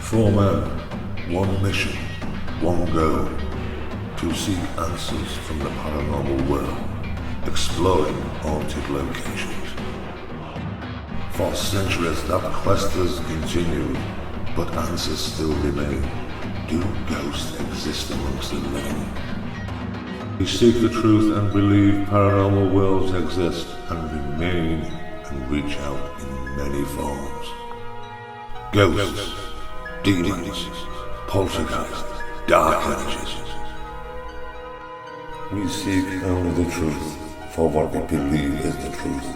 Four men, one mission, one goal, to seek answers from the paranormal world, exploring haunted locations. For centuries that quest has continued, but answers still remain. Do ghosts exist amongst the living? We seek the truth and believe paranormal worlds exist and remain and reach out in many forms. Ghosts, demons, poltergeists, dark energies. We seek only the truth for what we believe is the truth.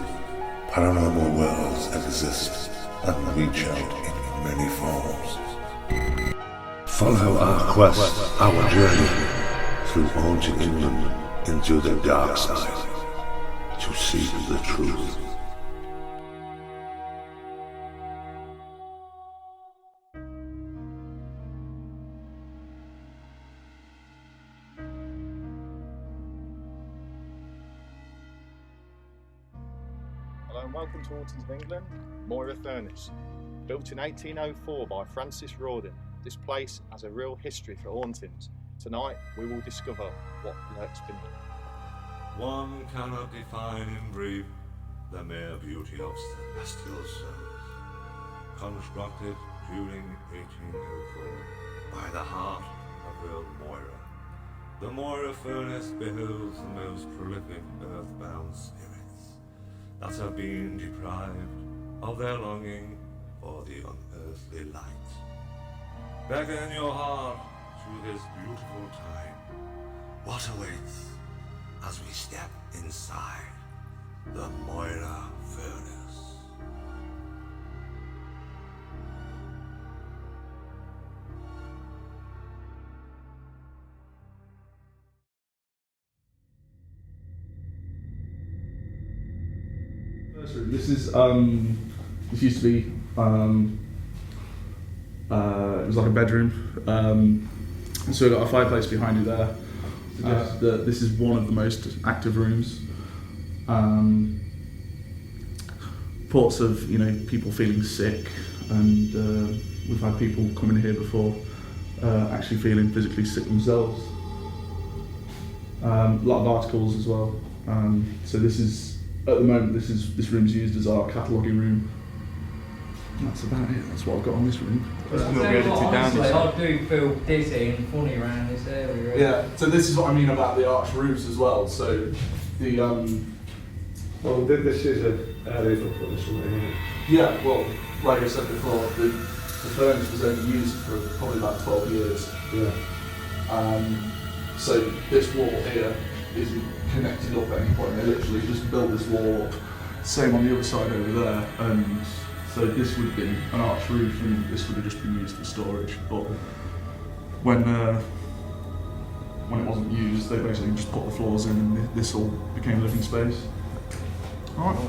Paranormal worlds exist and reach out in many forms. Follow our quest, our journey through haunted England into the dark side to seek the truth. Hello and welcome to Hauntings of England, Moira Furnace. Built in 1804 by Francis Rawdon, this place has a real history for hauntings. Tonight we will discover what lurks beneath. One cannot define in brief the mere beauty of celestial souls, constructed during 1804 by the heart of Earl Moira. The Moira Furnace beholds the most prolific earthbound spirits that have been deprived of their longing for the unearthly light. Beckon your heart to this beautiful time. What awaits as we step inside the Moira Furnace? This is this used to be it was like a bedroom. So we've got a fireplace behind you there. This is one of the most active rooms. Reports of people feeling sick, and we've had people come in here before actually feeling physically sick themselves. A lot of articles as well. So this is, at the moment, this room's used as our cataloguing room. That's about it. That's what I've got on this room. I do feel dizzy and funny around this area. Really. Yeah. So this is what I mean about the arched roofs as well. So the Well, this is an area for putting something in it. yeah. Well, like I said before, the furnace was only used for probably about 12 years. Yeah. So this wall here isn't connected up at any point. They literally just built this wall up. Same on the other side over there, and so this would have been an arched roof, and this would have just been used for storage. But when it wasn't used, they basically just put the floors in, and this all became living space. All right.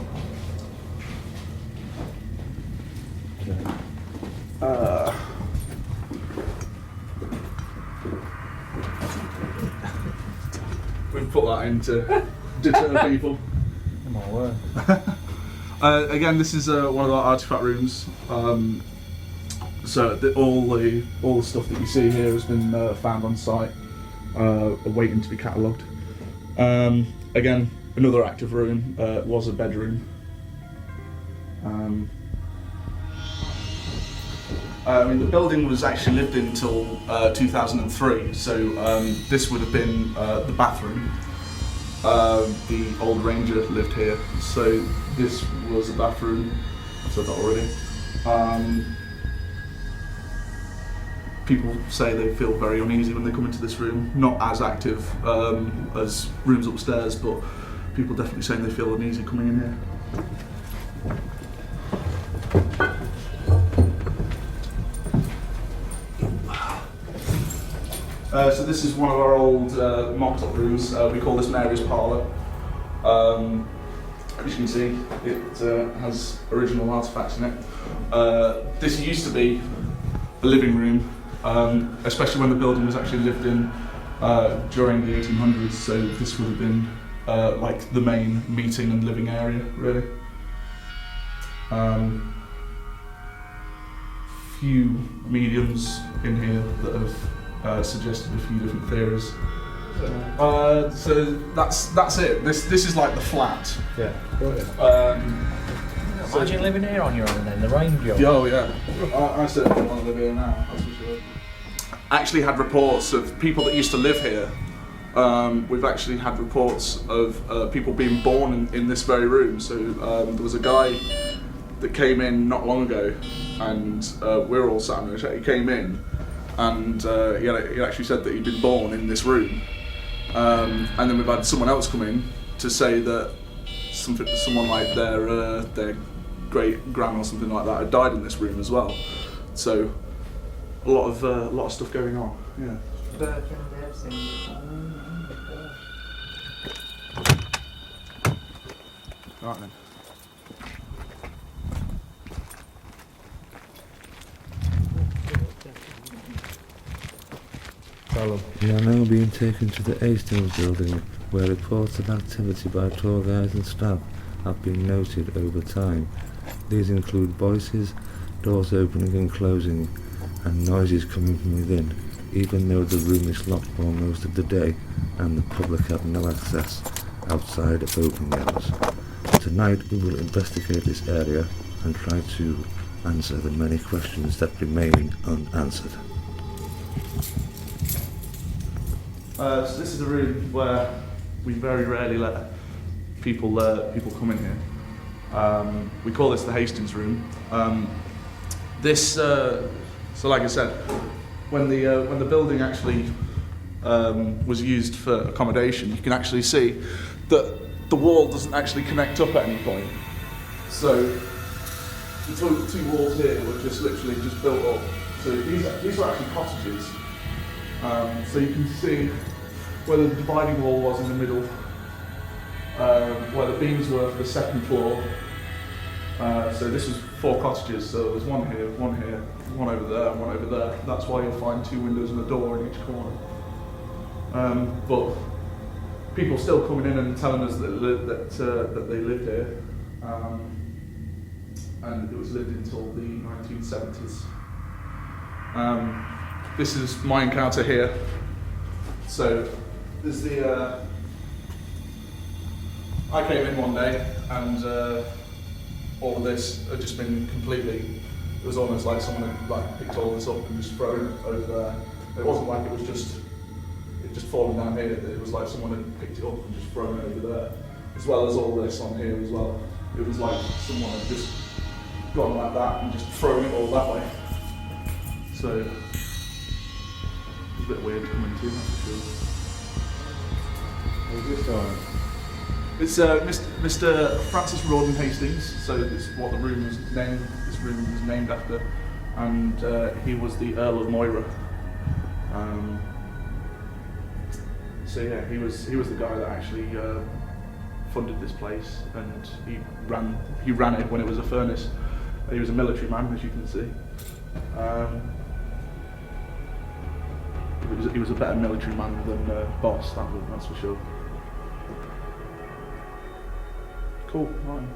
We've put that in to deter people. My word. Again, this is one of our artifact rooms. So all the stuff that you see here has been found on site, waiting to be catalogued. Again, another active room. Was a bedroom. The building was actually lived in until 2003, so this would have been the bathroom. The old ranger lived here, so this was a bathroom. I've said that already. People say they feel very uneasy when they come into this room. Not as active as rooms upstairs, but people definitely saying they feel uneasy coming in here. So this is one of our old mocked-up rooms. We call this Mary's Parlour. As you can see, it has original artefacts in it. This used to be a living room, especially when the building was actually lived in during the 1800s. So this would have been like the main meeting and living area, really. few mediums in here that have suggested a few different theories. So that's it. This is like the flat. Yeah. Right. Imagine living here on your own then, the range of. Oh yeah, I certainly want to live here now, that's for sure. Actually had reports of people that used to live here. We've actually had reports of people being born in this very room. So there was a guy that came in not long ago, and we were all sat in there. He came in, and he actually said that he'd been born in this room. And then we've had someone else come in to say that someone like their great gran or something like that had died in this room as well. So a lot of stuff going on. Yeah. Right then. We are now being taken to the Hastings building, where reports of activity by tour guides and staff have been noted over time. These include voices, doors opening and closing, and noises coming from within, even though the room is locked for most of the day and the public have no access outside of opening hours. Tonight we will investigate this area and try to answer the many questions that remain unanswered. So this is a room where we very rarely let people come in here. We call this the Hastings room. So like I said, when the building actually was used for accommodation, you can actually see that the wall doesn't actually connect up at any point. So the two walls here were just literally just built up. So these are actually cottages. So you can see where the dividing wall was in the middle, where the beams were for the second floor. So this was 4 cottages, so there's one here, one over there, and one over there. That's why you'll find 2 windows and a door in each corner. But people still coming in and telling us that they lived here, and it was lived until the 1970s. This is my encounter here. So there's I came in one day and all of this had just been completely, it was almost like someone had picked all this up and just thrown it over there. It wasn't like it just fallen down here, it was like someone had picked it up and just thrown it over there. As well as all this on here as well. It was like someone had just gone like that and just thrown it all that way. So it's a bit weird to come into, that's for sure. Who's this guy? It's Mr. Francis Rawdon Hastings, so it's what the room was named. This room was named after, and he was the Earl of Moira. So yeah, he was the guy that actually funded this place, and he ran it when it was a furnace. He was a military man, as you can see. He was a better military man than boss, that's for sure. Cool, right.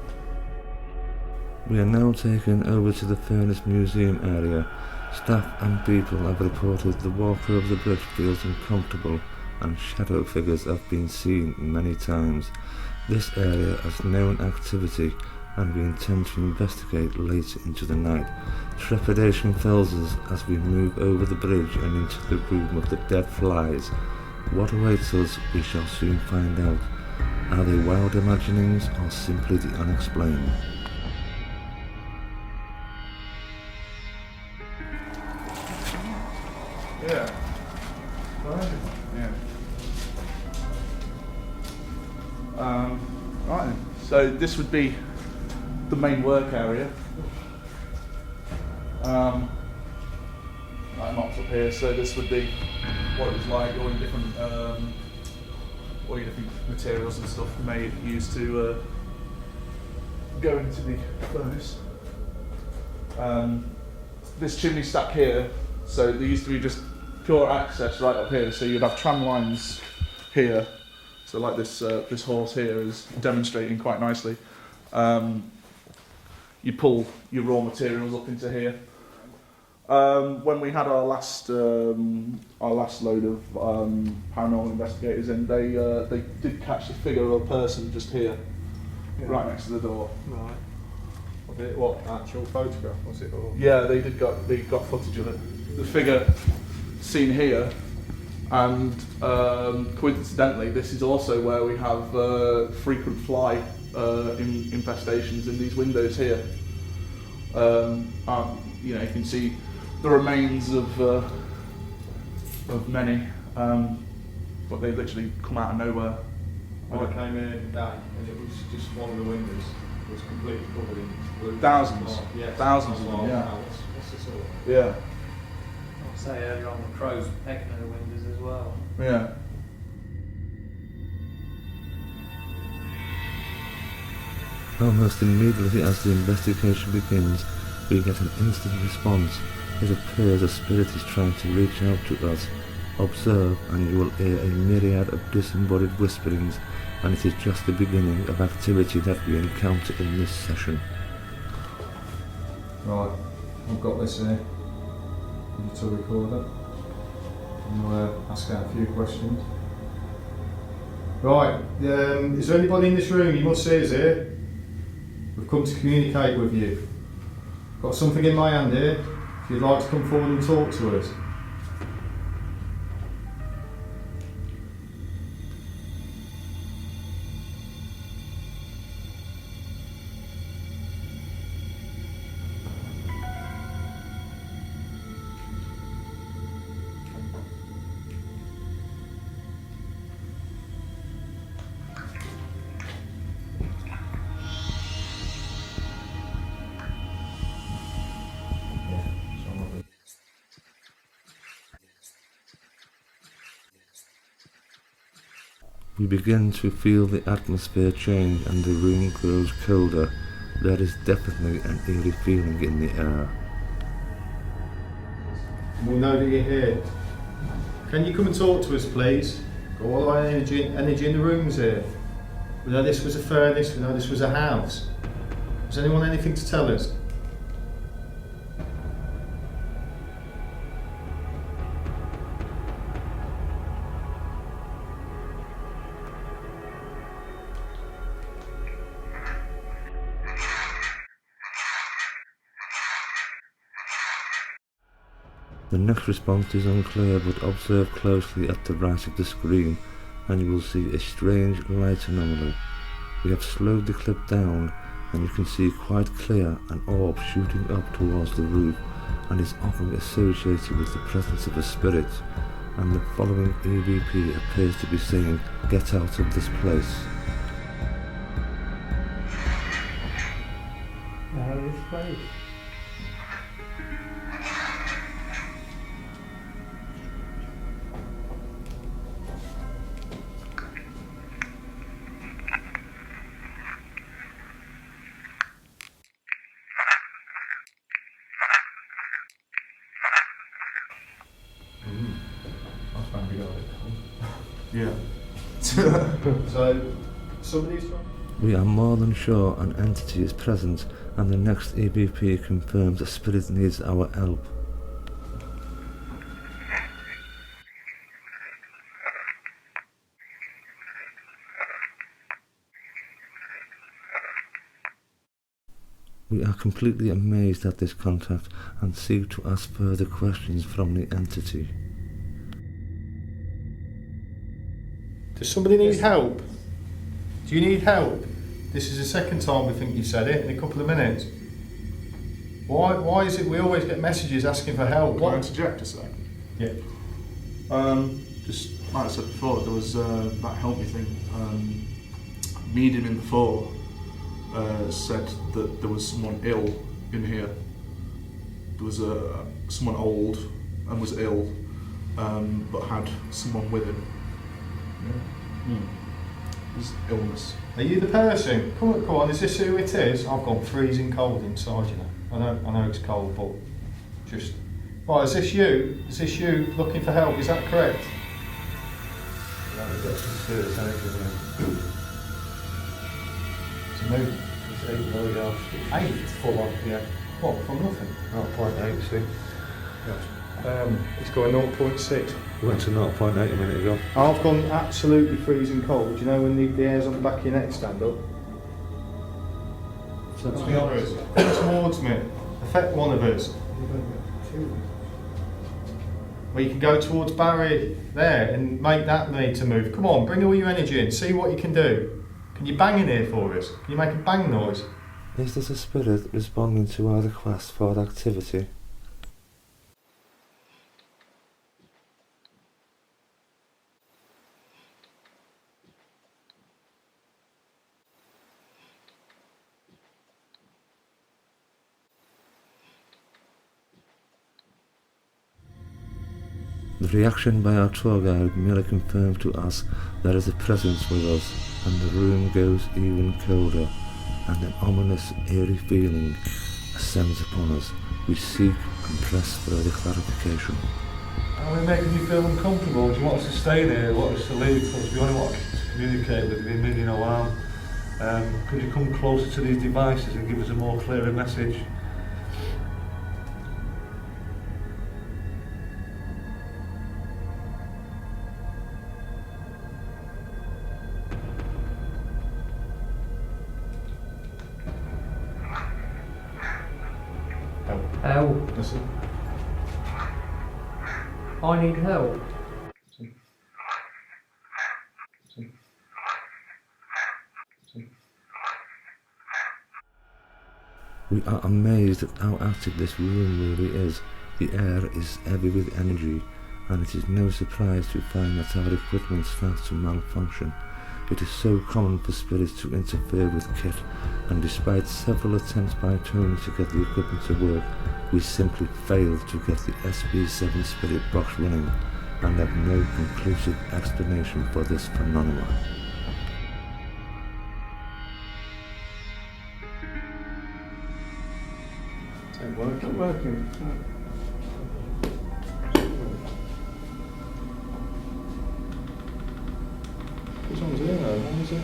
We are now taken over to the Furnace Museum area. Staff and people have reported the walker of the bridge feels uncomfortable and shadow figures have been seen many times. This area has known activity and we intend to investigate late into the night. Trepidation fills us as we move over the bridge and into the room of the dead flies. What awaits us we shall soon find out. Are they wild imaginings or simply the unexplained? Yeah. Right then. So this would be the main work area. Like mops up here, so this would be what it was like, all your different materials and stuff made used to go into the furnace. This chimney stack here, so there used to be just pure access right up here, so you'd have tram lines here. So like this horse here is demonstrating quite nicely. You pull your raw materials up into here. When we had our last load of paranormal investigators in, they did catch the figure of a person just here, right next to the door. Right. Was it what, actual photograph was it? Or? Yeah, they got footage of it. The figure seen here, and coincidentally, this is also where we have frequent fly infestations in these windows here. You know, you can see the remains of many, but they literally come out of nowhere. When I came in today, and it was just one of the windows was completely covered in blue. Thousands, yes. thousands of them. Yeah. What's this all? Yeah. I'll say earlier on the crows pecking at the windows as well. Yeah. Almost immediately as the investigation begins, we get an instant response. It appears a spirit is trying to reach out to us. Observe and you will hear a myriad of disembodied whisperings, and it is just the beginning of activity that we encounter in this session. Right, I've got this here. Digital recorder. I'm going to ask out a few questions. Right, is there anybody in this room? You must see us here. We've come to communicate with you. Got something in my hand here. If you'd like to come forward and talk to us. We begin to feel the atmosphere change and the room grows colder. There is definitely an eerie feeling in the air. We'll know that you're here. Can you come and talk to us, please? Got all our energy in the rooms here. We know this was a furnace, we know this was a house. Has anyone anything to tell us? The next response is unclear, but observe closely at the right of the screen and you will see a strange light anomaly. We have slowed the clip down and you can see quite clear an orb shooting up towards the roof and is often associated with the presence of a spirit, and the following EVP appears to be saying, "Get out of this place." Out of this place. Yeah. So, somebody's trying? We are more than sure an entity is present, and the next EVP confirms a spirit needs our help. We are completely amazed at this contact and seek to ask further questions from the entity. Does somebody need help? Do you need help? This is the second time we think you said it in a couple of minutes. Why is it we always get messages asking for help? Can I interject a sec? Yeah. Just like I said before, there was that help me thing. Medium in before said that there was someone ill in here. There was someone old and was ill, but had someone with him. Yeah. It was illness. Are you the person? Come on, is this who it is? I've gone freezing cold inside, you know. I know it's cold, but just... Right, is this you? Is this you looking for help? Is that correct? We've got some serious energy there. It's a move. It's 8 million. 8? Full on, yeah. What, from nothing? Not 0.8, see. It's going 0.6. We went to 0.8 a minute ago. I've gone absolutely freezing cold. Do you know when the hairs on the back of your neck stand up? Let's be honest. Come towards me. Affect one of us. Well, you can go towards Barry there and make that need to move. Come on, bring all your energy in. See what you can do. Can you bang in here for us? Can you make a bang noise? Is this a spirit responding to our request for activity? The reaction by our tour guide merely confirmed to us there is a presence with us, and the room goes even colder, and an ominous, eerie feeling ascends upon us. We seek and press further clarification. Are we making you feel uncomfortable? Do you want us to stay there? Want us to leave? Because we only want to communicate with you, mean you no harm. Could you come closer to these devices and give us a more clearer message? Help. Listen. I need help. We are amazed at how active this room really is. The air is heavy with energy, and it is no surprise to find that our equipment starts to malfunction. It is so common for spirits to interfere with kit, and despite several attempts by Tony to get the equipment to work, we simply failed to get the SB7 spirit box running, and have no conclusive explanation for this phenomenon. It's not working. Which one's here though? What is it?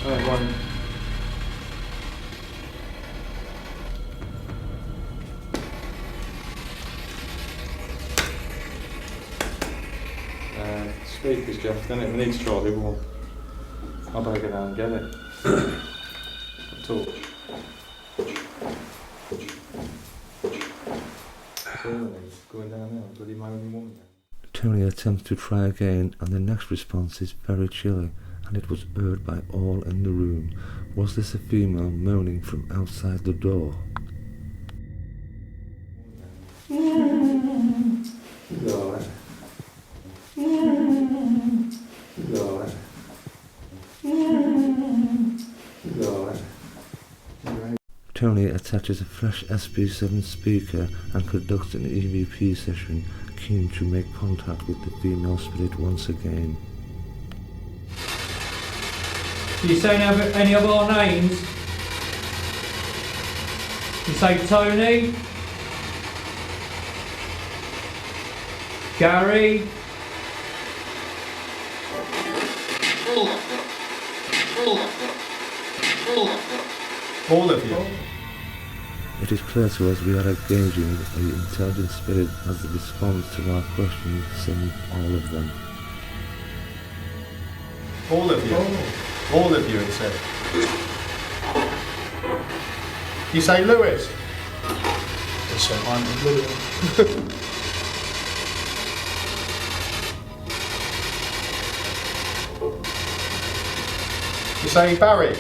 Oh, one. Speakers, Jeff, then we need to try the other one. I'll better go down and get it. Torch. That's all I need. Going down there, bloody moaning woman. Tony attempts to try again, and the next response is very chilly, and it was heard by all in the room. Was this a female moaning from outside the door? Tony attaches a fresh SB7 speaker and conducts an EVP session, keen to make contact with the female spirit once again. Do you say any of our names? You say Tony? Gary? All of you? It is clear to us we are engaging the intelligent spirit as the response to our questions, saying all of them. All of you? All of you, it said. You say Lewis? Yes, sir. I'm Lewis. You say Barry?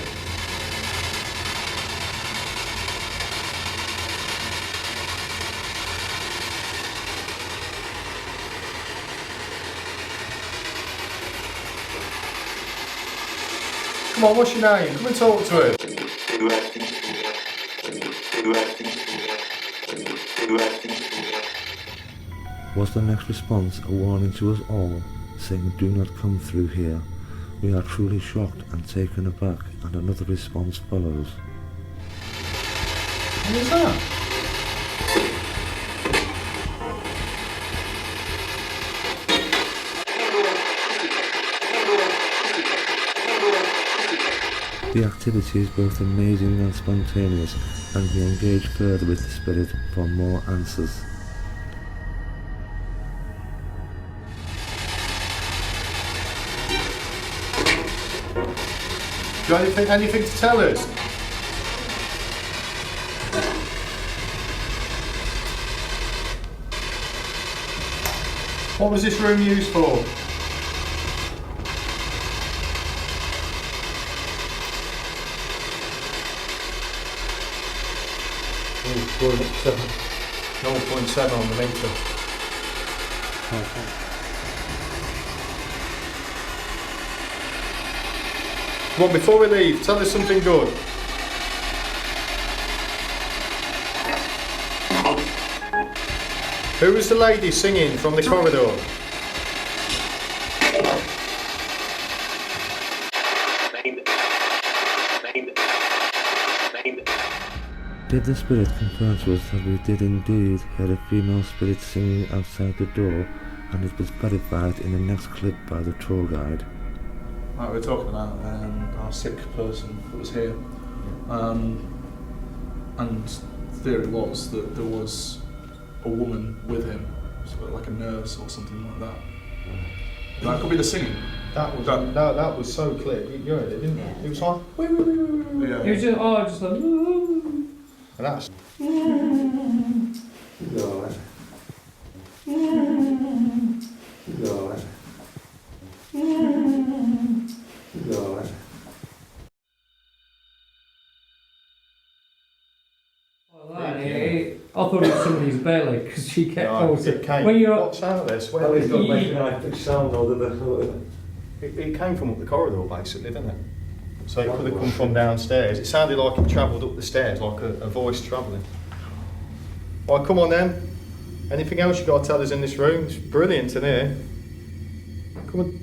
Come on, what's your name? Come and talk to us. Was the next response a warning to us all, saying do not come through here? We are truly shocked and taken aback, and another response follows. What was that? The activity is both amazing and spontaneous, and we engage further with the spirit for more answers. Do you have anything to tell us? What was this room used for? Oh, 0.7 on the meter. Come on, before we leave, tell us something good. Who was the lady singing from the corridor? Did the spirit confirm to us that we did indeed hear a female spirit singing outside the door, and it was verified in the next clip by the tour guide. Right, we're talking about our sick person that was here, and the theory was that there was a woman with him, sort of like a nurse or something like that. That could be the singing. That was so clear. You heard it, didn't you? It was like, Yeah. It was just, just like, and that's. I thought it was somebody's belly because she kept forcing. When you're What's out of this? Well, he's got to make a nice sound or the It came from up the corridor, basically, didn't it? So it could have come from downstairs. It sounded like it travelled up the stairs, like a voice travelling. Right, come on then. Anything else you got to tell us in this room? It's brilliant in here. Come on.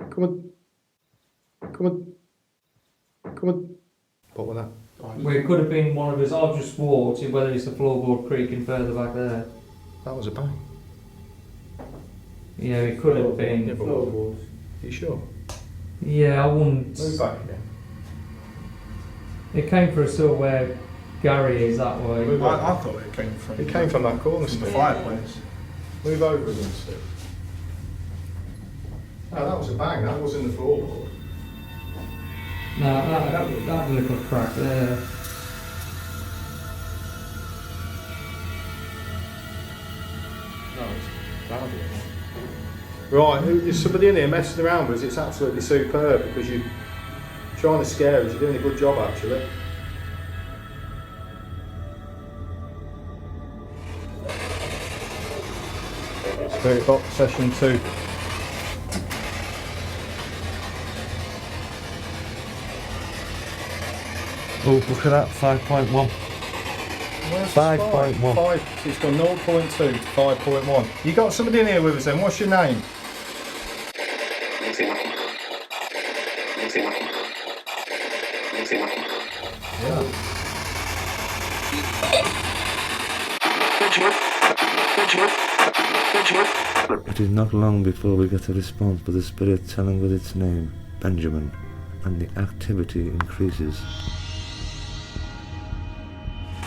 Come on. Come on. Come on. What was that? well, it could have been one of us. I've just walked, whether it's the floorboard creaking further back there. That was a bang. Yeah, it could have been. Yeah, but are you sure? Yeah, I wouldn't. Move back again. It came for a sort of where Gary is that way. Move over. I thought it came from. It came from that corner, from the Steve. fireplace. Move over again, Steve. Oh, that was a bang. That wasn't the floorboard. No, that little crack there. Right, there's somebody in here messing around with us. It's absolutely superb because you're trying to scare us. You're doing a good job, actually. Spirit Box Session 2. Oh, look at that, 5.1. 5.1. It's gone 0.2 to 5.1. You got somebody in here with us then. What's your name? It is not long before we get a response with the spirit telling us its name, Benjamin, and the activity increases.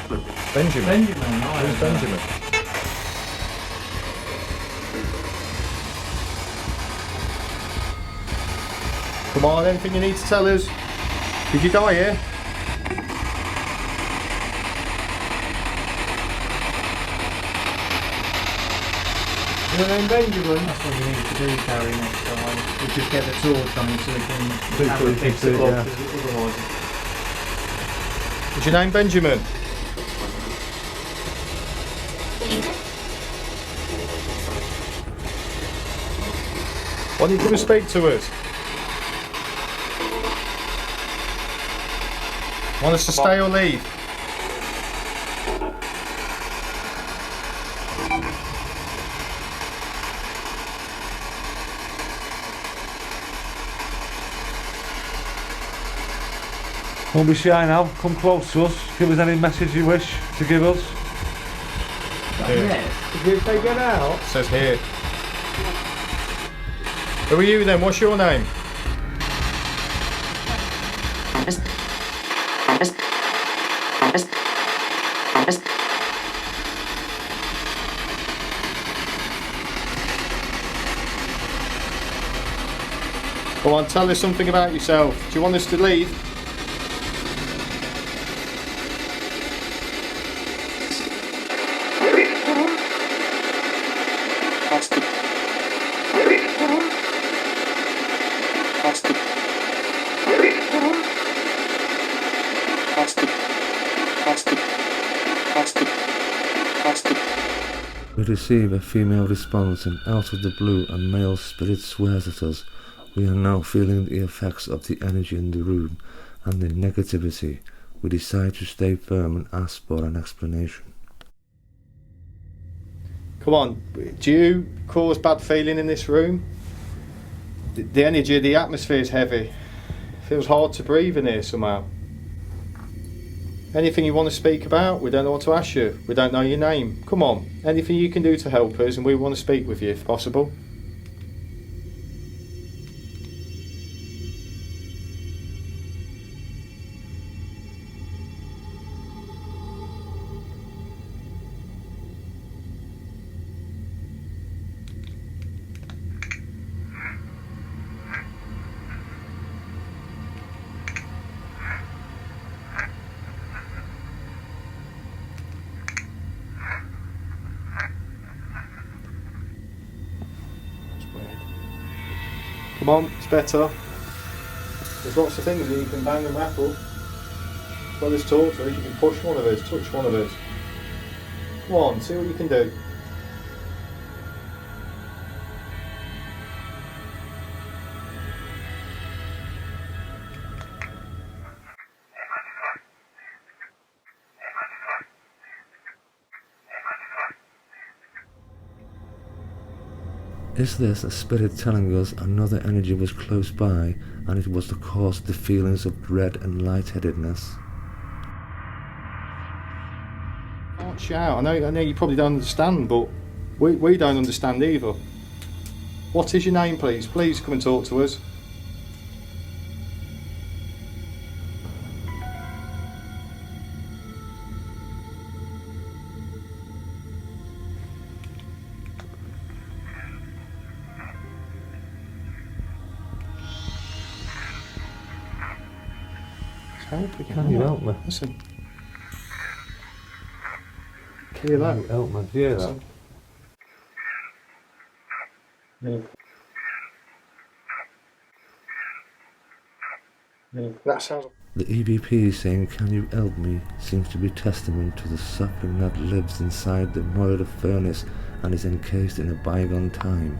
Benjamin. Benjamin, Who's Benjamin? Come on, anything you need to tell us? Did you die here? Your name Benjamin? That's what we need to do, Gary, next time. We'll just get the torch on him so we can have a fix it up, because otherwise... Is your name Benjamin? Why don't you come and speak to us? Want us to stay or leave? Don't be shy now, come close to us, give us any message you wish to give us. Here. Did they get out? It says here. Who are you then? What's your name? Go on, tell us something about yourself. Do you want us to leave? We receive a female response, and out of the blue a male spirit swears at us. We are now feeling the effects of the energy in the room and the negativity. We decide to stay firm and ask for an explanation. Come on, do you cause bad feeling in this room? The energy, the atmosphere is heavy. Feels hard to breathe in here somehow. Anything you want to speak about? We don't know what to ask you. We don't know your name. Come on, anything you can do to help us, and we want to speak with you if possible. Come on, it's better. There's lots of things that you can bang and rattle. Well, there's talk to us, you can push one of us, touch one of us. Come on, see what you can do. Is this a spirit telling us another energy was close by and it was the cause of the feelings of dread and lightheadedness? Can't shout. I know you probably don't understand, but we don't understand either. What is your name, please? Please come and talk to us. Can you help me? Listen. Hear that? Can you help me? Hear that? That sounds. The EVP saying, "Can you help me?" seems to be testament to the suffering that lives inside the Moira Furnace and is encased in a bygone time.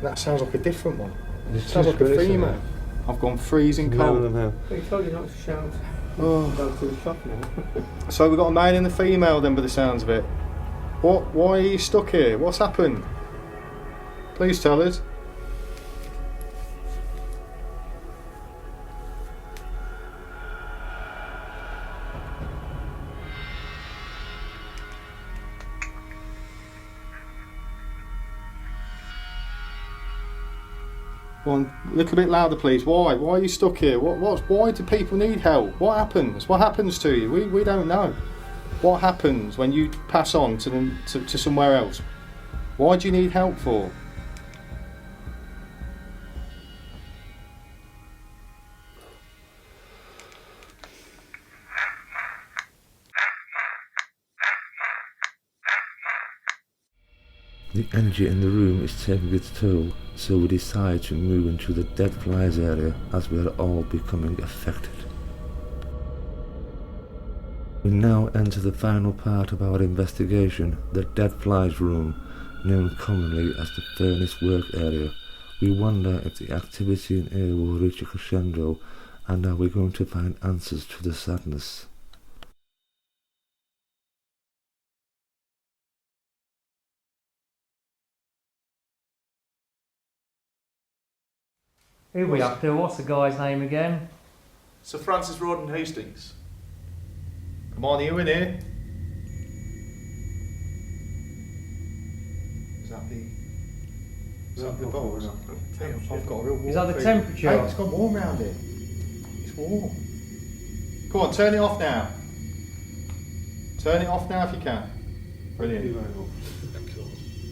That sounds like a different one. There's Sounds two like a spirits in female. there. I've gone freezing None of cold. them have. He told you not to shout. Oh. Go to the shop now. So we've got a male and a female then, by the sounds of it. What? Why are you stuck here? What's happened? Please tell us. Go on, a little bit louder, please. Why? Why are you stuck here? Why do people need help? What happens? What happens to you? We don't know. What happens when you pass on to somewhere else? Why do you need help for? The energy in the room is taking its toll, so we decide to move into the dead flies area as we are all becoming affected. We now enter the final part of our investigation, the dead flies room, known commonly as the furnace work area. We wonder if the activity in here will reach a crescendo, and are we going to find answers to the sadness? Who we up to? What's the guy's name again? Sir Francis Rawdon Hastings. Come on, you in here? Is that the box? I've got a real warm Is that the feeling. temperature? Hey, it's gone warm round here. It's warm. Come on, turn it off now. Turn it off now if you can. Brilliant.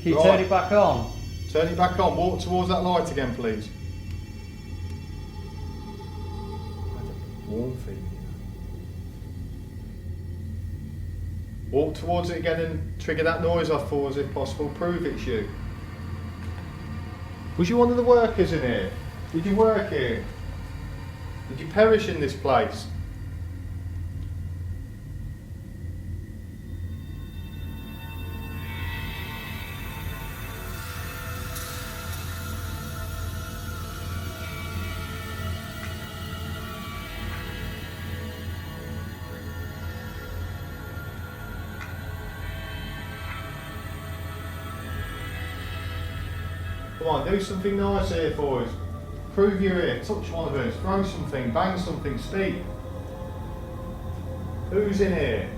Can you turn it back on? Turn it back on. Walk towards that light again, please. Warm feeling. Walk towards it again and trigger that noise off for us if possible. Prove it's you. Was you one of the workers in here? Did you work here? Did you perish in this place? Come on, do something nice here for us. Prove you're here, touch one of us, throw something, bang something, speak. Who's in here?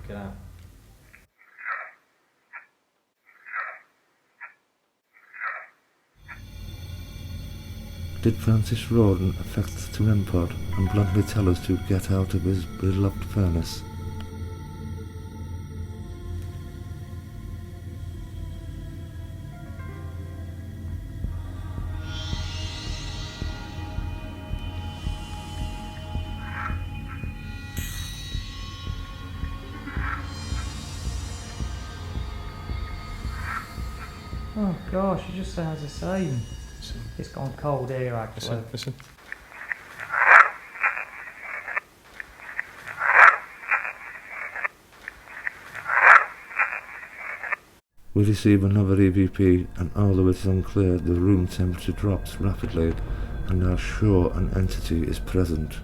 Get out. Did Francis Rawdon affect to import and bluntly tell us to get out of his beloved furnace? Oh gosh, it just sounds the same. It's gone cold here actually. Listen. We receive another EVP, and although it is unclear, the room temperature drops rapidly and are sure an entity is present.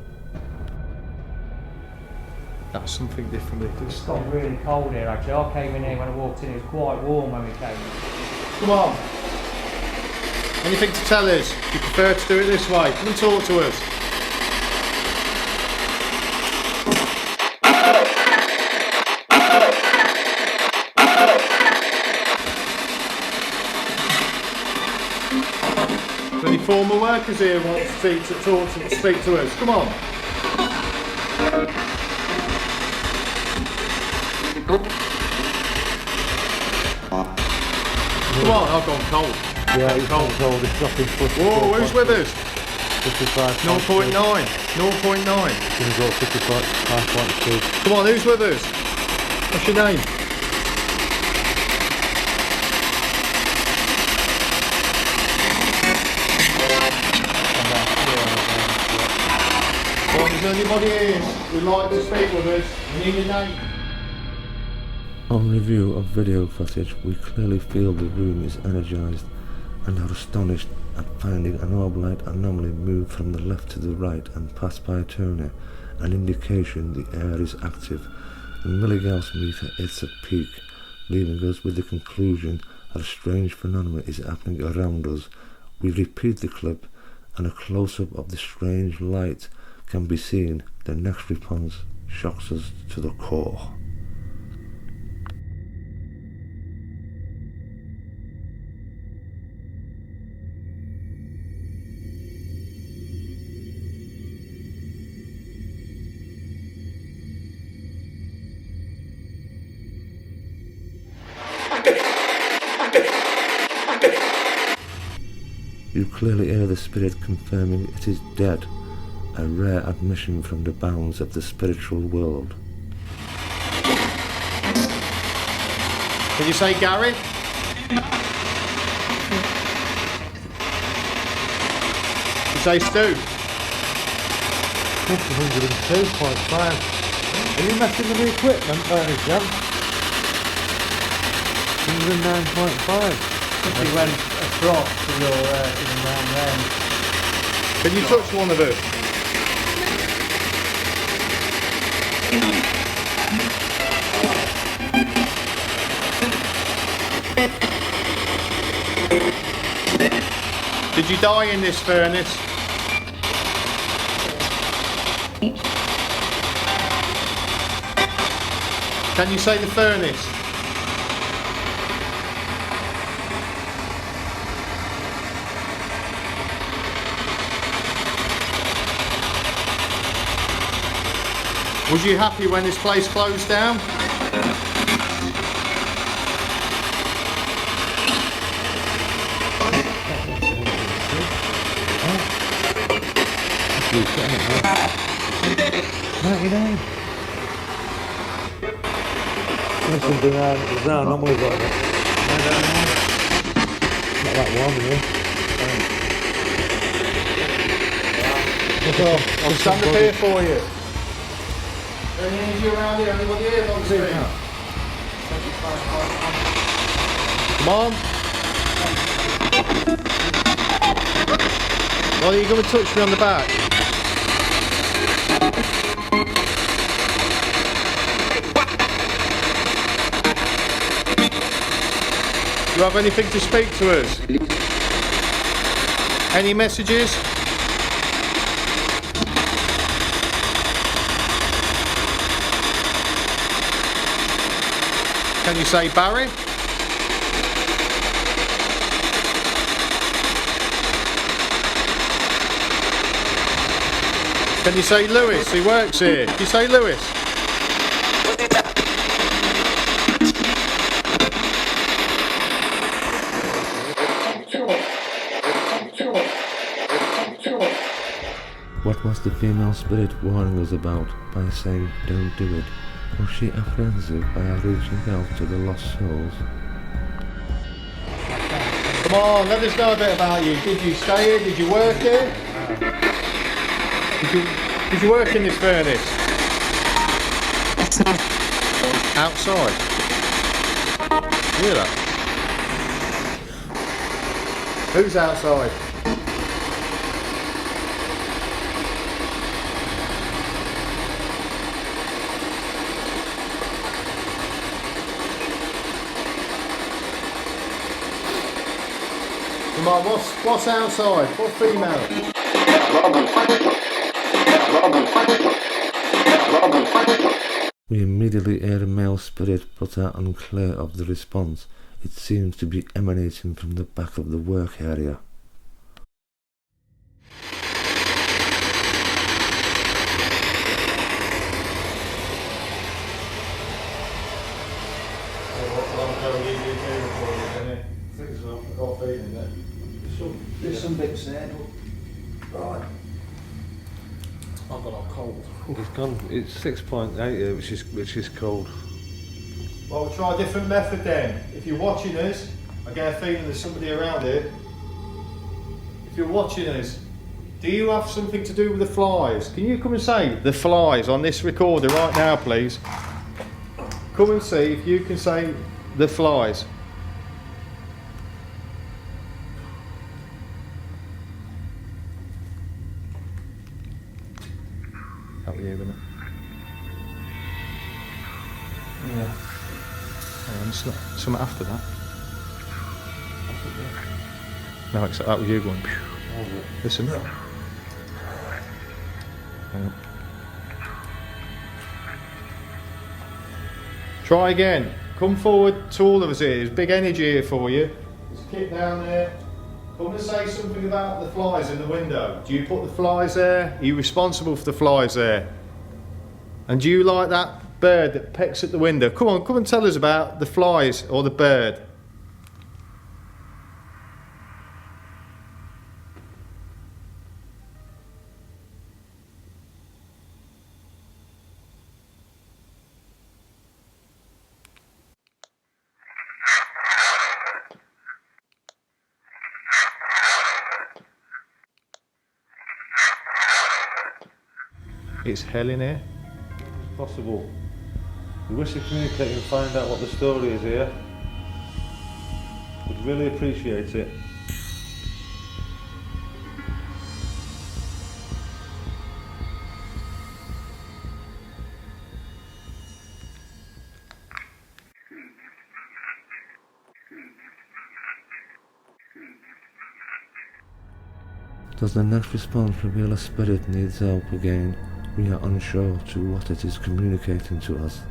That's something different. It's gone really cold here actually. I came in here when I walked in, it was quite warm when we came in. Come on. Anything to tell us? You prefer to do it this way? Come and talk to us. Any former workers here want to speak to us? Come on. Come on, I've gone cold. Yeah, it's cold. It's dropping foot. Whoa, who's with us? 55. 0.9. 0.9. Gonna go 55.2. Come on, who's with us? What's your name? Come on, is there anybody here who'd like to speak with us? We need your name. On review of video footage, we clearly feel the room is energized and are astonished at finding an orb-like anomaly move from the left to the right and pass by a turner, an indication the air is active. The milligauss meter is at peak, leaving us with the conclusion that a strange phenomenon is happening around us. We repeat the clip, and a close-up of the strange light can be seen. The next response shocks us to the core. You clearly hear the spirit confirming it is dead, a rare admission from the bounds of the spiritual world. Can you say Gary? You say Stu? 102.5. Are you messing with the equipment by any chance? 109.5. It went across to your in round round. Can you touch one of us? Did you die in this furnace? Can you say the furnace? Was you happy when this place closed down? Listen, there's no anomalies like that. Not that warm in here. I'll stand up here for you. Any energy around here? Anybody here? Long street. Come on. Well, you're going to touch me on the back. Do you have anything to speak to us? Any messages? Can you say Barry? Can you say Lewis? He works here. Can you say Lewis? What was the female spirit warning us about by saying don't do it? Was she apprehensive by reaching out to the lost souls? Come on, let us know a bit about you. Did you stay here? Did you work here? Did you work in this furnace? Outside? You hear that? Who's outside? Come on, what's outside? What female? We immediately heard a male spirit, but are unclear of the response. It seems to be emanating from the back of the work area. There's some bits there. Right. I've got a cold. It's gone. It's 6.8 here, which is cold. Well, we'll try a different method then. If you're watching us, I get a feeling there's somebody around here. If you're watching us, do you have something to do with the flies? Can you come and say the flies on this recorder right now, please? Come and see if you can say the flies. How are you with it? Yeah. And something after that. No, except that was you going. Listen. Hang on. Try again. Come forward to all of us here. There's big energy here for you. There's a kid down there. Come and say something about the flies in the window. Do you put the flies there? Are you responsible for the flies there? And do you like that bird that pecks at the window? Come on, come and tell us about the flies or the bird. It's hell in here. It's possible. We wish to communicate and find out what the story is here. Would really appreciate it. Does the next response reveal a spirit needs help again? We are unsure to what it is communicating to us.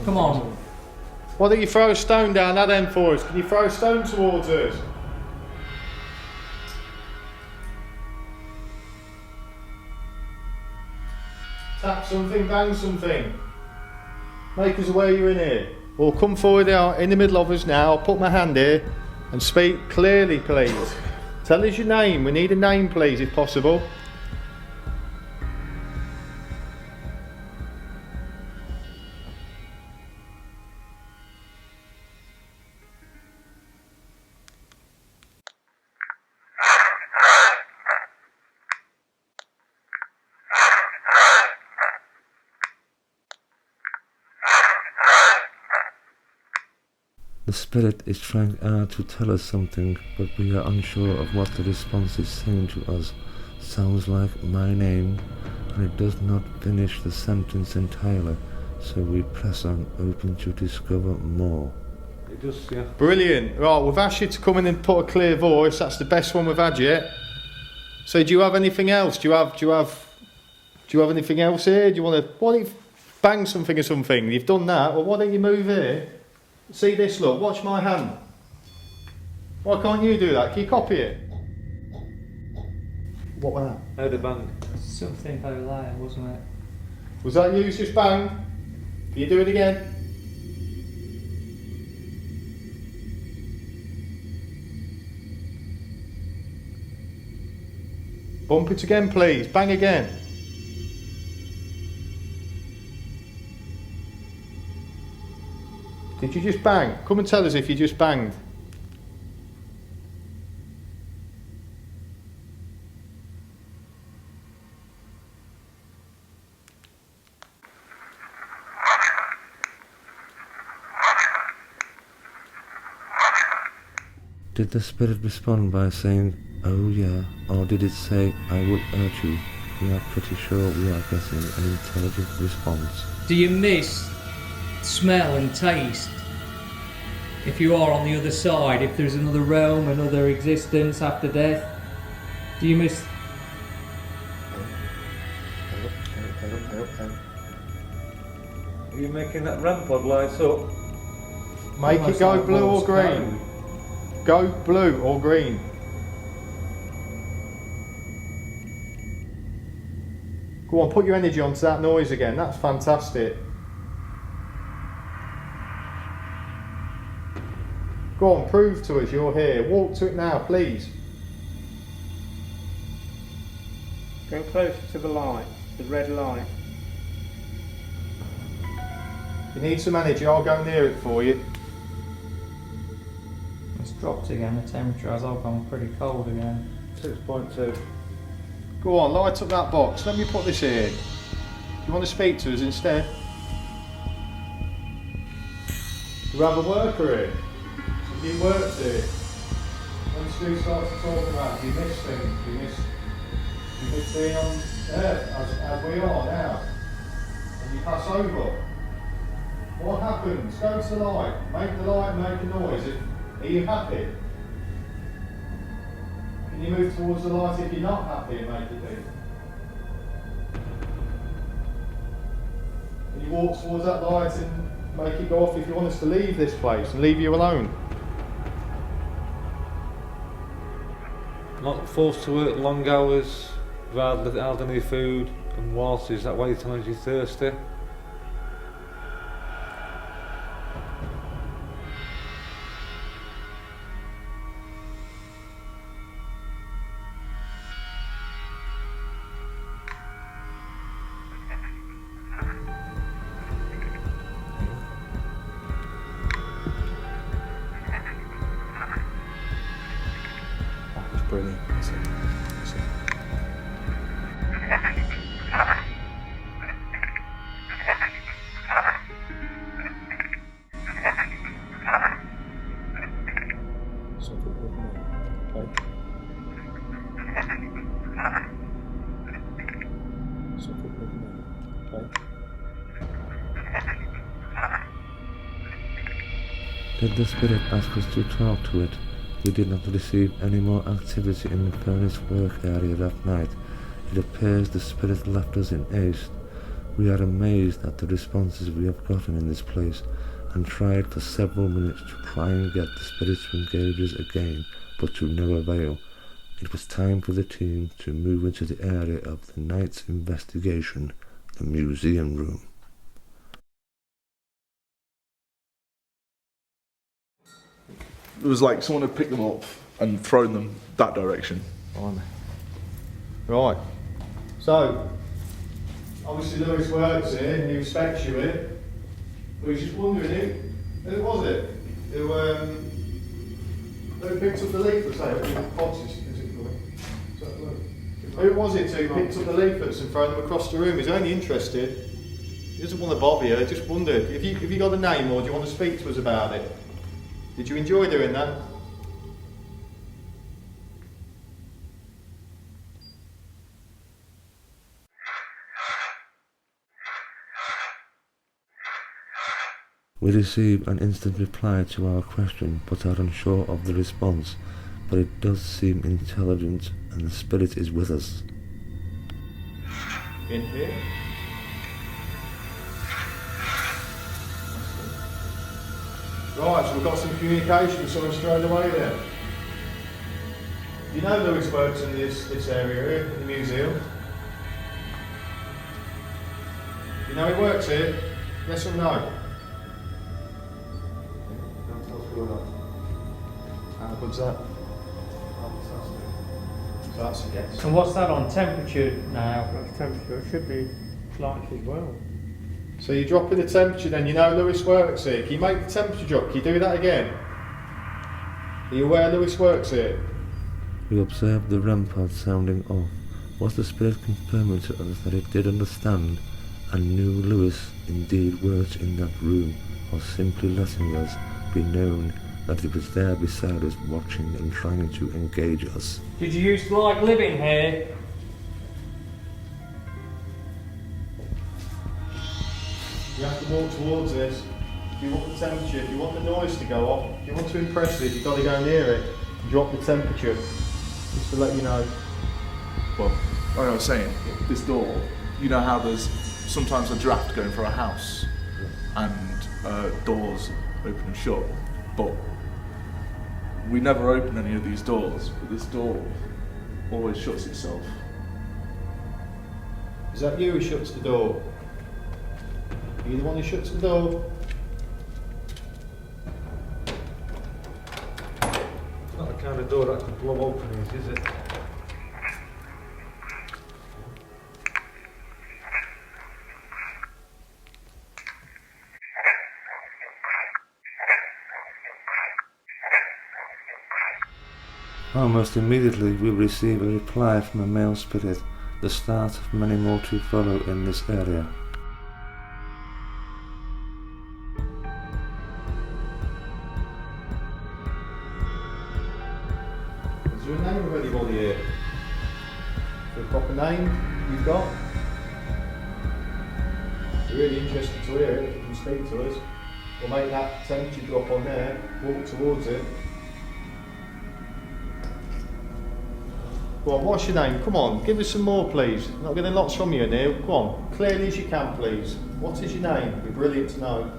Come on. Why don't you throw a stone down that end for us? Can you throw a stone towards us? Tap something, bang something. Make us aware you're in here. Or come forward out in the middle of us now. I'll put my hand here and speak clearly, please. Tell us your name. We need a name, please, if possible. The spirit is trying hard to tell us something, but we are unsure of what the response is saying to us. Sounds like my name, and it does not finish the sentence entirely, so we press on, hoping to discover more. It does, yeah. Brilliant. Right, we've asked you to come in and put a clear voice. That's the best one we've had yet. So do you have anything else? Do you have anything else here? Do you want to... Why don't you bang something or something? You've done that. Well, why don't you move here? See this, look, watch my hand. Why can't you do that? Can you copy it? What was that? How the bang? Something over there, wasn't it? Was that you just bang? Can you do it again? Bump it again, please. Bang again. Did you just bang? Come and tell us if you just banged. Did the spirit respond by saying, "Oh yeah," or did it say, "I will hurt you"? We are pretty sure we are getting an intelligent response. Do you miss smell and taste? If you are on the other side, if there's another realm, another existence after death, do you miss... Are you making that ramp pod light up? Make it Almost go like blue or Morse green. code. Go blue or green. Go on, put your energy onto that noise again. That's fantastic. Go on, prove to us you're here. Walk to it now, please. Go closer to the light, the red light. If you need some energy, I'll go near it for you. It's dropped again, the temperature has all gone pretty cold again. 6.2. Go on, light up that box. Let me put this here. Do you want to speak to us instead? Do we have a worker here? Somebody works here. Once we start to talk about, you miss things. You miss being on earth as we are now. And you pass over. What happens? Go to the light. Make the light make a noise. Are you happy? Can you move towards the light if you're not happy and make it beep? Can you walk towards that light and make it go off if you want us to leave this place and leave you alone? Not forced to work long hours, without hardly any food and water. Is that why you're telling us you're thirsty? Brilliant. That's it. That's it. Something with me. Okay. Something with me. Okay. Did the spirit ask us to talk to it? We did not receive any more activity in the furnace work area that night. It appears the spirit left us in haste. We are amazed at the responses we have gotten in this place and tried for several minutes to try and get the spirits to engage us again, but to no avail. It was time for the team to move into the area of the night's investigation, the museum room. It was like someone had picked them up and thrown them that direction. Right. So, obviously Lewis works here and he respects you here. We were just wondering who was it? Who picked up the leaflets? Who was it who picked up the leaflets and thrown them across the room? He's only interested. He doesn't want to bother you. Just wondered. Have you got a name, or do you want to speak to us about it? Did you enjoy doing that? We receive an instant reply to our question but are unsure of the response, but it does seem intelligent and the spirit is with us. In here? Right, so we've got some communication, so we're straight away there. You know Lewis works in this area here, in the museum? You know he works here? Yes or no? How good's that? So that's a guess. And what's that on temperature now? That's temperature. It should be light as well. So you're dropping the temperature then, you know Lewis works here. Can you make the temperature drop? Can you do that again? Are you aware Lewis works here? We observed the REM pod sounding off. Was the spirit confirming to us that it did understand and knew Lewis indeed worked in that room, or simply letting us be known that it was there beside us watching and trying to engage us? Did you used to like living here? You have to walk towards this. If you want the temperature, if you want the noise to go off, if you want to impress it, you've got to go near it and drop the temperature. Just to let you know. Well, like I was saying, this door, you know how there's sometimes a draft going for a house and doors open and shut, but we never open any of these doors, but this door always shuts itself. Is that you who shuts the door? Are you the one who shuts the door? It's not the kind of door that could blow open, is it? Almost immediately we receive a reply from a male spirit, the start of many more to follow in this area. Is there a name of anybody here? Is there a proper name you've got? We're really interested to hear it. If you can speak to us, we'll make that temperature drop on there, walk towards it. Go on, what's your name? Come on, give us some more please. I'm not getting lots from you, Neil. Come on, clearly as you can please. What is your name? It'd be brilliant to know.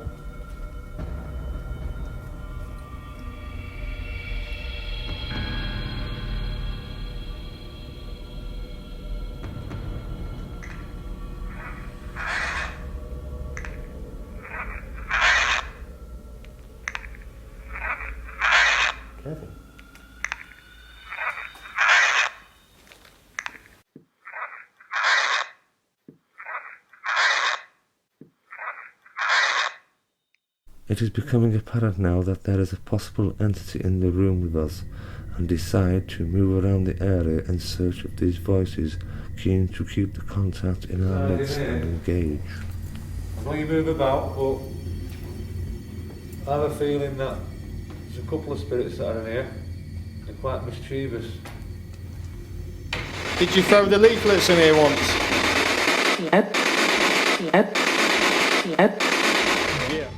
Careful. It is becoming apparent now that there is a possible entity in the room with us, and decide to move around the area in search of these voices, keen to keep the contact in our midst and engage. I know you move about, but I have a feeling that there's a couple of spirits that are in here. They're quite mischievous. Did you throw the leaflets in here once? Yep. Yep. Yep. Yeah.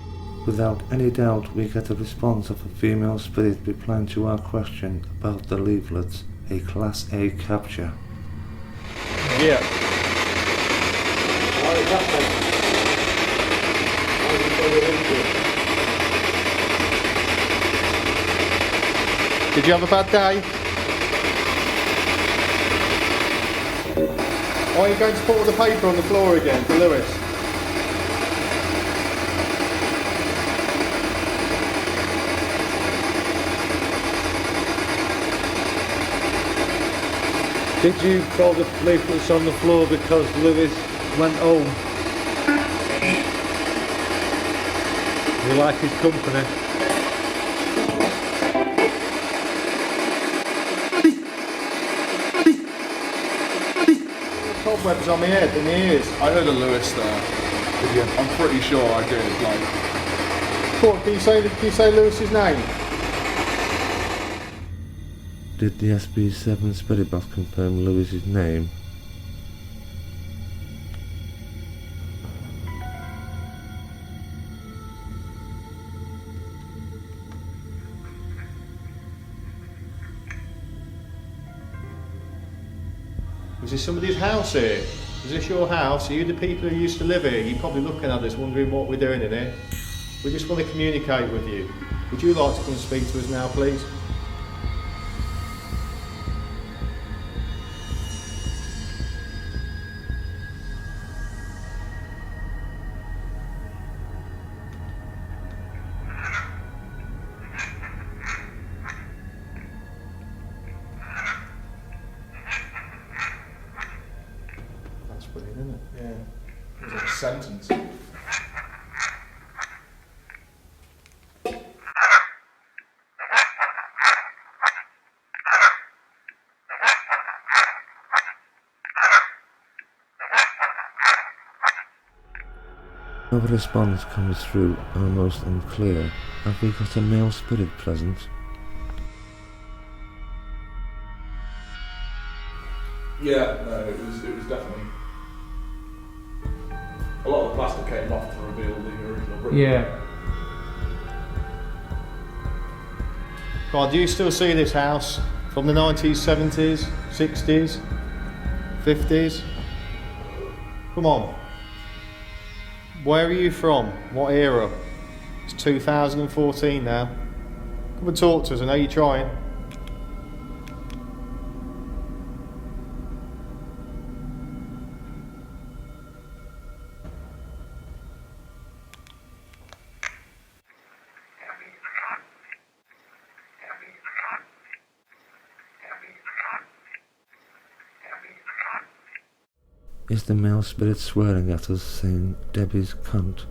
Without any doubt, we get a response of a female spirit replying to our question about the leaflets, a Class A capture. Yeah. Why did that make Did you have a bad day? Are you going to put all the paper on the floor again for Lewis? Did you throw the leaflets on the floor because Lewis went home? You like his company? Cobwebs on my head and the ears. I heard a Lewis there. Did you? I'm pretty sure I did. Like, What, can you say Lewis's name? Did the SB7 spirit box confirm Lewis's name? Was this somebody's house here? Is this your house? Are you the people who used to live here? You're probably looking at us wondering what we're doing in here. We just want to communicate with you. Would you like to come and speak to us now, please? That's brilliant, isn't it? yeah, it was like a sentence. No response comes through, almost unclear. Have we got a male spirit present? Yeah, no, it was definitely. A lot of the plaster came off to reveal the original brick. Yeah. God, do you still see this house from the 90s, 70s, 60s, 50s? Come on. Where are you from? What era? It's 2014 now. Come and talk to us, I know you're trying. Is the male spirit swearing at us, saying, Debbie's cunt?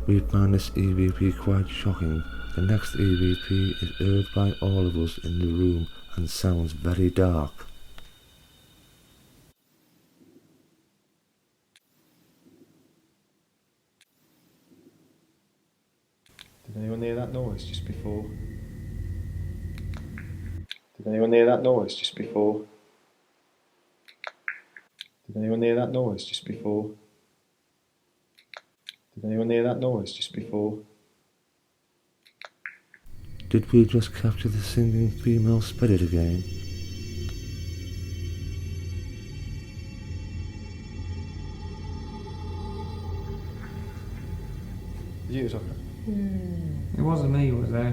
We find this EVP quite shocking. The next EVP is heard by all of us in the room and sounds very dark. Did anyone hear that noise just before? Did anyone hear that noise just before? Did anyone hear that noise just before? Did anyone hear that noise just before? Did we just capture the singing female spirit again? Did you, Zucker? It wasn't me, was there?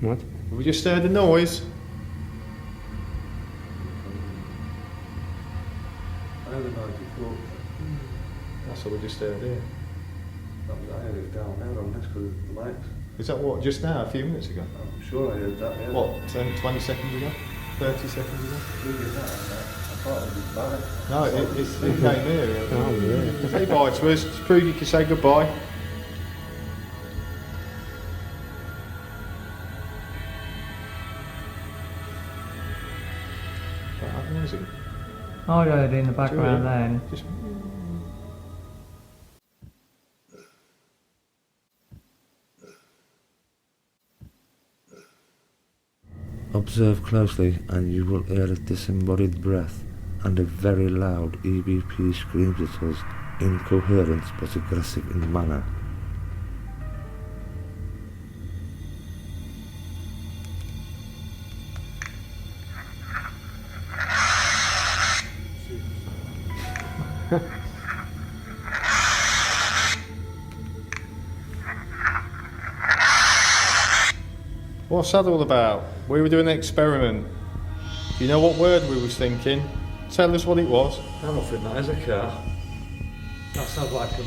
What? We just heard the noise. I heard the noise before. That's what we just heard here. I heard it down there on next to the lights. Is that what, just now, a few minutes ago? I'm sure I heard that, yeah. What, 20 seconds ago? 30 seconds ago? Who did that? I thought it was bad. No, it came here. Yeah. Oh, yeah. Say bye to us, just prove you can say goodbye. What music? I heard it in the background then. Just Observe closely and you will hear a disembodied breath and a very loud EVP screams at us, incoherent but aggressive in manner. What's that all about? We were doing an experiment. Do you know what word we was thinking? Tell us what it was. I don't think that is a car. That sounds like a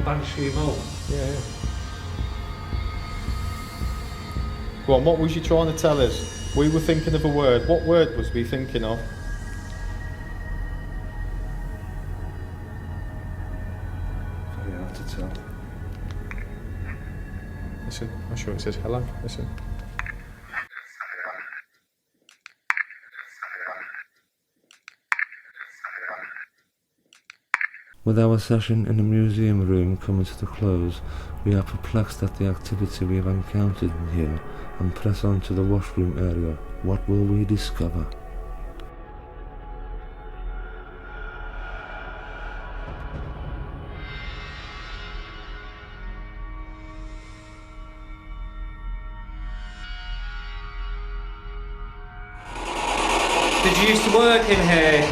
banshee moan. Yeah. Go on, what was you trying to tell us? We were thinking of a word. What word was we thinking of? Very hard to tell. Listen, I'm sure it says hello. Listen. With our session in the museum room coming to the close, we are perplexed at the activity we have encountered in here and press on to the washroom area. What will we discover? Did you used to work in here?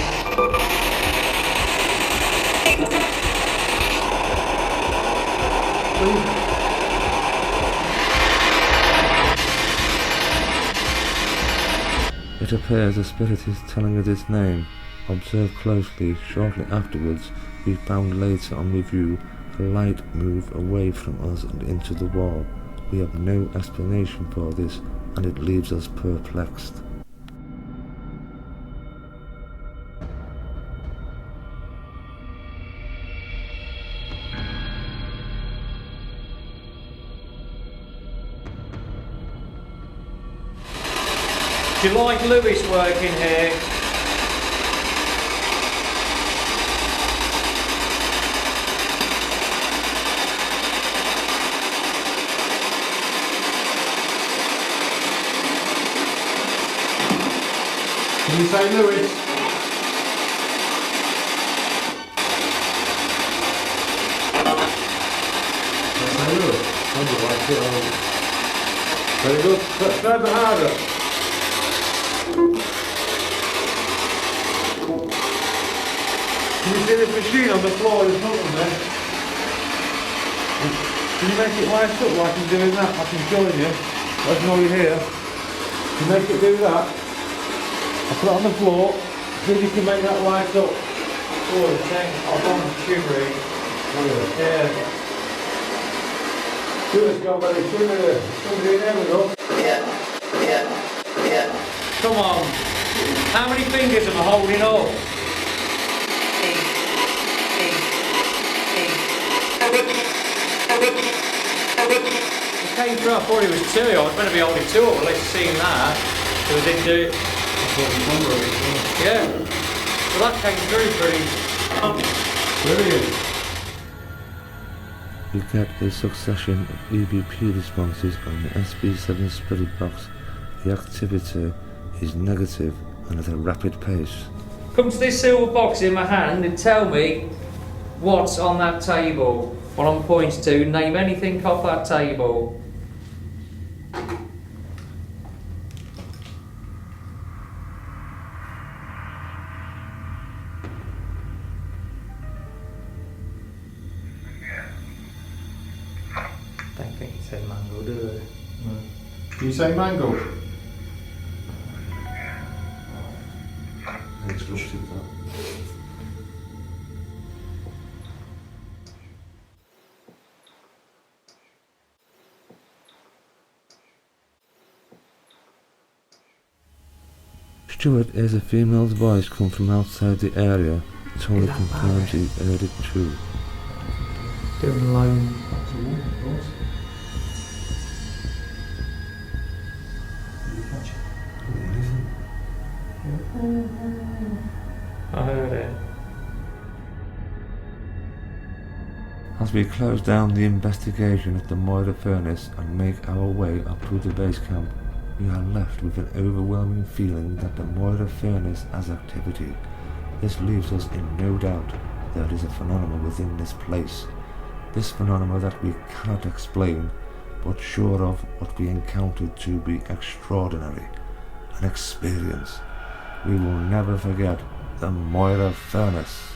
It appears the spirit is telling us its name. Observe closely. Shortly afterwards, we found later on review a light move away from us and into the wall. We have no explanation for this, and it leaves us perplexed. Do you like Lewis working here? Can you say Lewis? Can I say Lewis? I don't like it. Very good. Try a bit harder. Can you see this machine on the floor in front of me? Can you make it light up like I'm doing that? Like I'm showing you. Let us know you're here. Can you make it do that? I put it on the floor. See if you can make that light up. Oh, the thing. I've gone shimmery. Yeah. It's got very shimmery. Somebody in there we go. Come on. How many fingers am I holding up? It came through, I thought it was two. I was meant to be holding two up, at least seeing that. So I didn't do it. Yeah. Well, that came through pretty. Brilliant. We get a succession of EVP responses on the SB7 spirit box. The activity is negative and at a rapid pace. Come to this silver box in my hand and tell me what's on that table. What I'm pointing to, name anything off that table. Don't think he said mango, do they? No. Do you say mango? Instructive that. Stuart hears a female's voice come from outside the area. Tony confirms he heard it too. Doing alone. I heard it. As we close down the investigation at the Moira Furnace and make our way up to the base camp, we are left with an overwhelming feeling that the Moira Furnace has activity. This leaves us in no doubt there is a phenomenon within this place. This phenomenon that we cannot explain, but sure of what we encountered to be extraordinary. An experience we will never forget, the Moira Furnace.